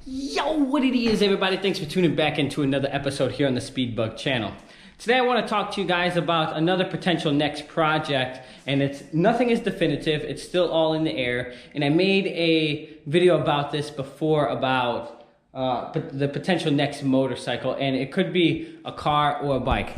Yo, what it is, everybody? Thanks for tuning back into another episode here on the Speedbug channel. Today I want to talk to you guys about another potential next project, and nothing is definitive. It's still all in the air, and I made a video about this before about the potential next motorcycle, and it could be a car or a bike.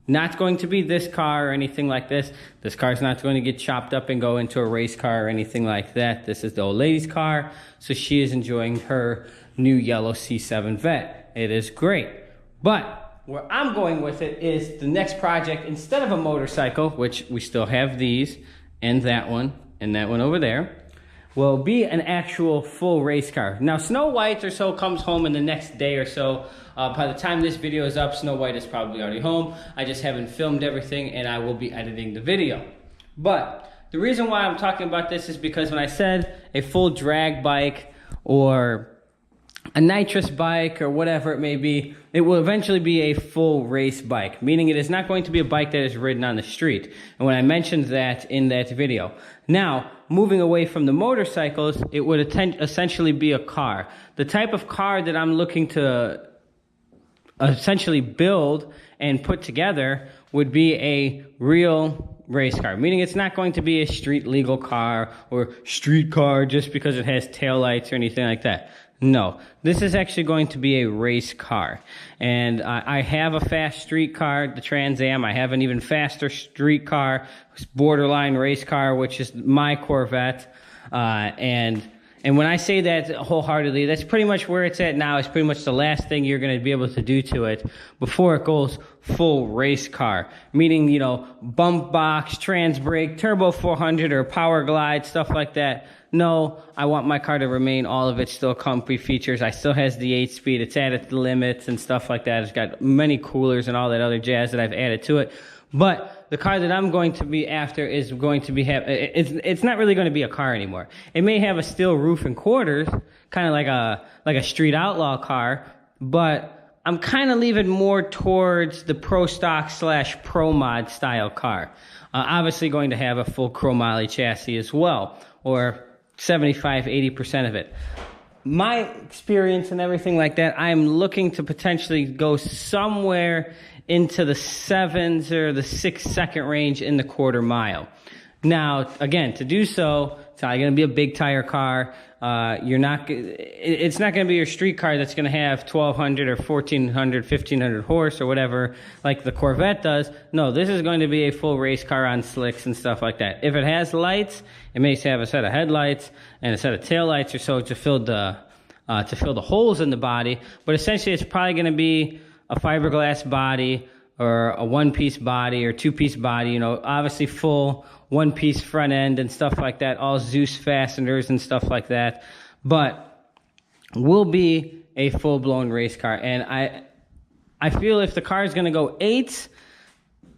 Not going to be this car or anything like this. This car is not going to get chopped up and go into a race car or anything like that. This is the old lady's car, so she is enjoying her new yellow C7 Vet. It is great. But where I'm going with it is the next project, instead of a motorcycle, which we still have these, and that one over there, will be an actual full race car. Now, Snow White or so comes home in the next day or so. By the time this video is up, Snow White is probably already home. I just haven't filmed everything, and I will be editing the video. But the reason why I'm talking about this is because when I said a full drag bike or a nitrous bike or whatever it may be, it will eventually be a full race bike, meaning it is not going to be a bike that is ridden on the street. And when I mentioned that in that video. Now, moving away from the motorcycles, it would essentially be a car. The type of car that I'm looking to essentially build and put together would be a real race car, meaning it's not going to be a street legal car or street car just because it has taillights or anything like that. No, this is actually going to be a race car. And I have a fast street car, the Trans Am. I have an even faster street car, borderline race car, which is my Corvette. And when I say that wholeheartedly, that's pretty much where it's at now. It's pretty much the last thing you're going to be able to do to it before it goes full race car. Meaning, you know, bump box, trans brake, turbo 400 or power glide, stuff like that. No, I want my car to remain all of its still comfy features. I still has the 8-speed. It's added the limits and stuff like that. It's got many coolers and all that other jazz that I've added to it. But the car that I'm going to be after is going to be it's not really going to be a car anymore. It may have a steel roof and quarters, kind of like a street outlaw car, but I'm kind of leaving more towards the pro stock / pro mod style car. Obviously going to have a full chromoly chassis as well, or 75-80% of it. My experience and everything like that, I'm looking to potentially go somewhere into the 7s or the 6-second range in the quarter mile. Now, again, to do so, it's not going to be a big tire car. It's not going to be your street car that's going to have 1,200 or 1,400, 1,500 horse or whatever like the Corvette does. No, this is going to be a full race car on slicks and stuff like that. If it has lights, it may have a set of headlights and a set of taillights or so to fill the holes in the body. But essentially, it's probably going to be a fiberglass body or a one-piece body or two-piece body, you know, obviously full one-piece front end and stuff like that, all Zeus fasteners and stuff like that, but will be a full-blown race car. And I feel if the car is going to go 8s,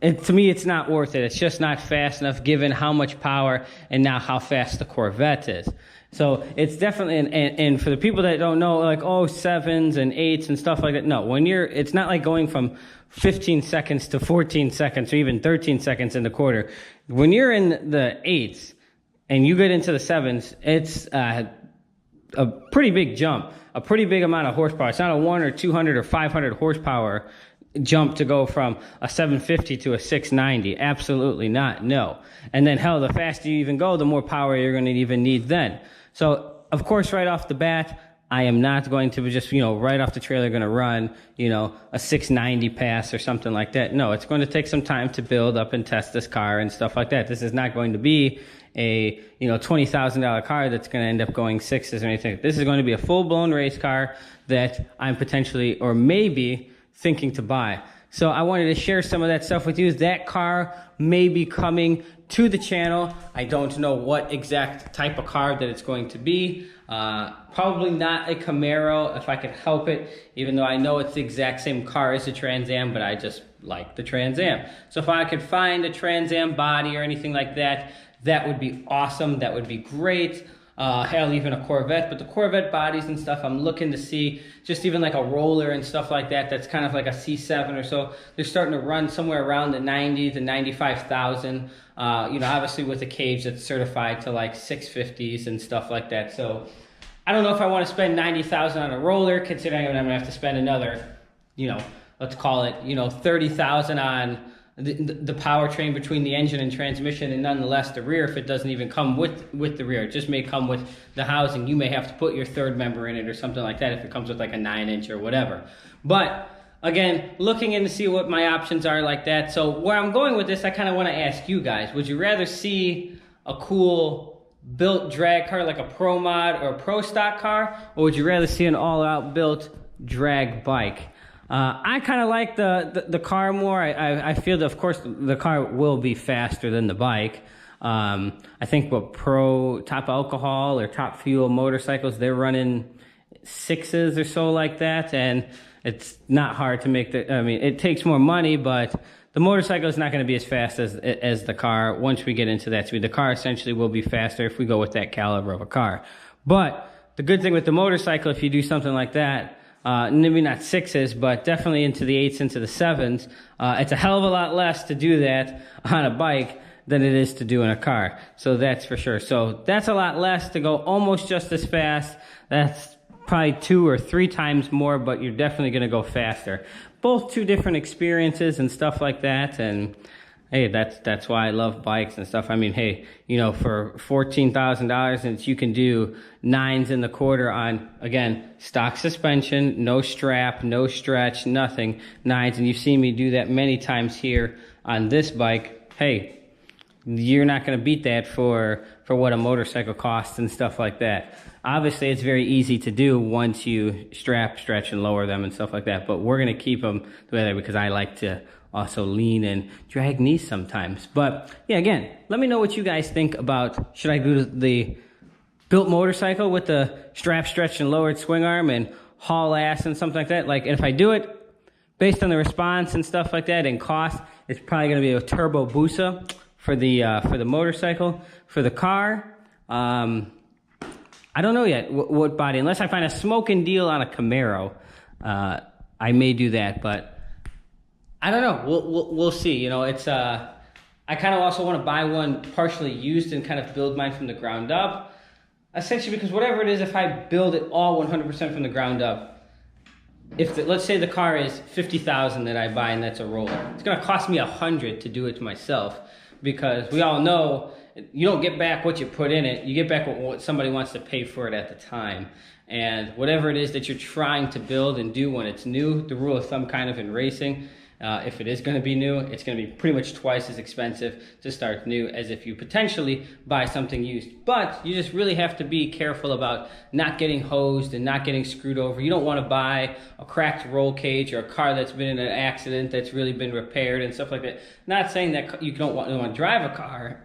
to me, it's not worth it. It's just not fast enough given how much power and now how fast the Corvette is. So it's definitely, and for the people that don't know, like, 7s and 8s and stuff like that, no, it's not like going from 15 seconds to 14 seconds or even 13 seconds in the quarter. When you're in the 8s and you get into the 7s, it's a pretty big jump, a pretty big amount of horsepower. It's not a 100 or 200 or 500 horsepower jump to go from a 750 to a 690. Absolutely not, no. And then hell, the faster you even go, the more power you're going to even need then. So, of course, right off the bat, I am not going to just, right off the trailer going to run, a 690 pass or something like that. No, it's going to take some time to build up and test this car and stuff like that. This is not going to be a, $20,000 car that's going to end up going 6s or anything. This is going to be a full-blown race car that I'm potentially or maybe thinking to buy. So I wanted to share some of that stuff with you. That car may be coming to the channel. I don't know what exact type of car that it's going to be. Probably not a Camaro if I could help it, even though I know it's the exact same car as the Trans Am, but I just like the Trans Am. So if I could find a Trans Am body or anything like that, that would be awesome. That would be great. Hell, even a Corvette, but the Corvette bodies and stuff, I'm looking to see just even like a roller and stuff like that. That's kind of like a C7 or so. They're starting to run somewhere around the 90 to 95,000. Obviously with a cage that's certified to like 650s and stuff like that. So I don't know if I want to spend 90,000 on a roller, considering I'm gonna have to spend another, let's call it, 30,000 on the powertrain between the engine and transmission, and nonetheless the rear, if it doesn't even come with the rear. It just may come with the housing. You may have to put your third member in it or something like that if it comes with like a 9-inch or whatever. But again, looking in to see what my options are like that. So where I'm going with this, I kind of want to ask you guys, would you rather see a cool built drag car like a Pro Mod or a Pro Stock car, or would you rather see an all-out built drag bike? I kind of like the car more. I feel that, of course, the car will be faster than the bike. I think what top alcohol or top fuel motorcycles, they're running 6s or so like that, and it's not hard to make it takes more money, but the motorcycle is not going to be as fast as the car once we get into that speed. The car essentially will be faster if we go with that caliber of a car. But the good thing with the motorcycle, if you do something like that, maybe not 6s, but definitely into the 8s, into the 7s, it's a hell of a lot less to do that on a bike than it is to do in a car. So that's for sure. So that's a lot less to go almost just as fast. That's probably 2 or 3 times more, but you're definitely going to go faster. Both 2 different experiences and stuff like that. And hey, that's why I love bikes and stuff. I mean, hey, for $14,000, and you can do 9s in the quarter on, again, stock suspension, no strap, no stretch, nothing, 9s. And you've seen me do that many times here on this bike. Hey, you're not going to beat that for what a motorcycle costs and stuff like that. Obviously, it's very easy to do once you strap, stretch, and lower them and stuff like that. But we're going to keep them together because I like to also lean and drag knees sometimes. But yeah, again, let me know what you guys think about, should I do the built motorcycle with the strap, stretch, and lowered swing arm and haul ass and something like that? Like, if I do it based on the response and stuff like that and cost, it's probably going to be a turbo Busa for the motorcycle. For the car, I don't know yet what body. Unless I find a smoking deal on a Camaro, I may do that. But I don't know. We'll see. It's I kind of also want to buy one partially used and kind of build mine from the ground up. Essentially, because whatever it is, if I build it all 100% from the ground up, let's say the car is $50,000 that I buy and that's a roller, it's going to cost me $100 to do it myself, because we all know you don't get back what you put in it. You get back what somebody wants to pay for it at the time. And whatever it is that you're trying to build and do when it's new, the rule of thumb kind of in racing, if it is going to be new, it's going to be pretty much twice as expensive to start new as if you potentially buy something used. But you just really have to be careful about not getting hosed and not getting screwed over. You don't want to buy a cracked roll cage or a car that's been in an accident that's really been repaired and stuff like that. Not saying that you don't want to drive a car.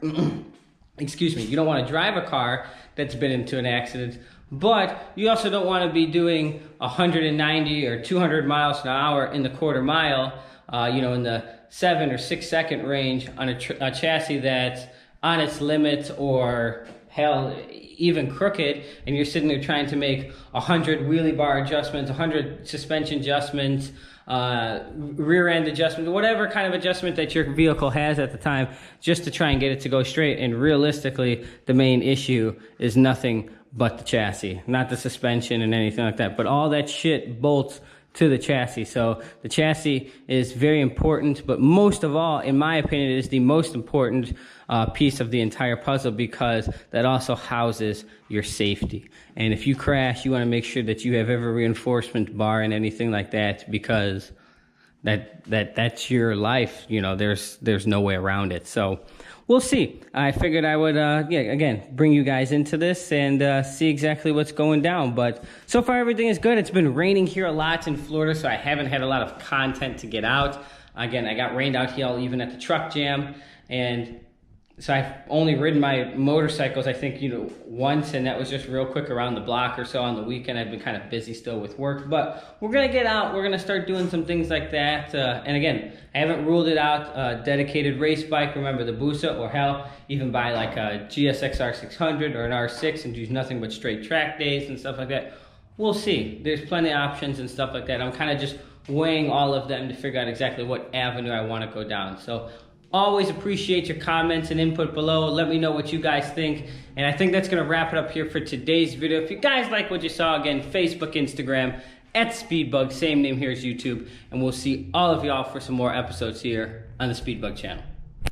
Excuse me. You don't want to drive a car that's been into an accident. But you also don't want to be doing 190 or 200 miles an hour in the quarter mile, in the 7 or 6 second range on a chassis that's on its limit or hell, even crooked, and you're sitting there trying to make 100 wheelie bar adjustments, 100 suspension adjustments, rear end adjustment, whatever kind of adjustment that your vehicle has at the time, just to try and get it to go straight. And realistically, the main issue is nothing but the chassis, not the suspension and anything like that, but all that shit bolts to the chassis. So the chassis is very important, but most of all, in my opinion, it is the most important piece of the entire puzzle, because that also houses your safety. And if you crash, you want to make sure that you have every reinforcement bar and anything like that, because that's your life. There's no way around it. So we'll see. I figured I would, again, bring you guys into this and see exactly what's going down. But so far, everything is good. It's been raining here a lot in Florida, so I haven't had a lot of content to get out. Again, I got rained out here even at the truck jam. And so I've only ridden my motorcycles, I think, once, and that was just real quick around the block or so on the weekend. I've been kind of busy still with work, but we're going to get out. We're going to start doing some things like that. And again, I haven't ruled it out. A dedicated race bike, remember the Busa, or hell, even buy like a GSX-R 600 or an R6 and do nothing but straight track days and stuff like that. We'll see. There's plenty of options and stuff like that. I'm kind of just weighing all of them to figure out exactly what avenue I want to go down. So Always appreciate your comments and input below. Let me know what you guys think. And I think that's gonna wrap it up here for today's video. If you guys like what you saw, again, Facebook, Instagram, @Speedbug, same name here as YouTube. And we'll see all of y'all for some more episodes here on the Speedbug channel.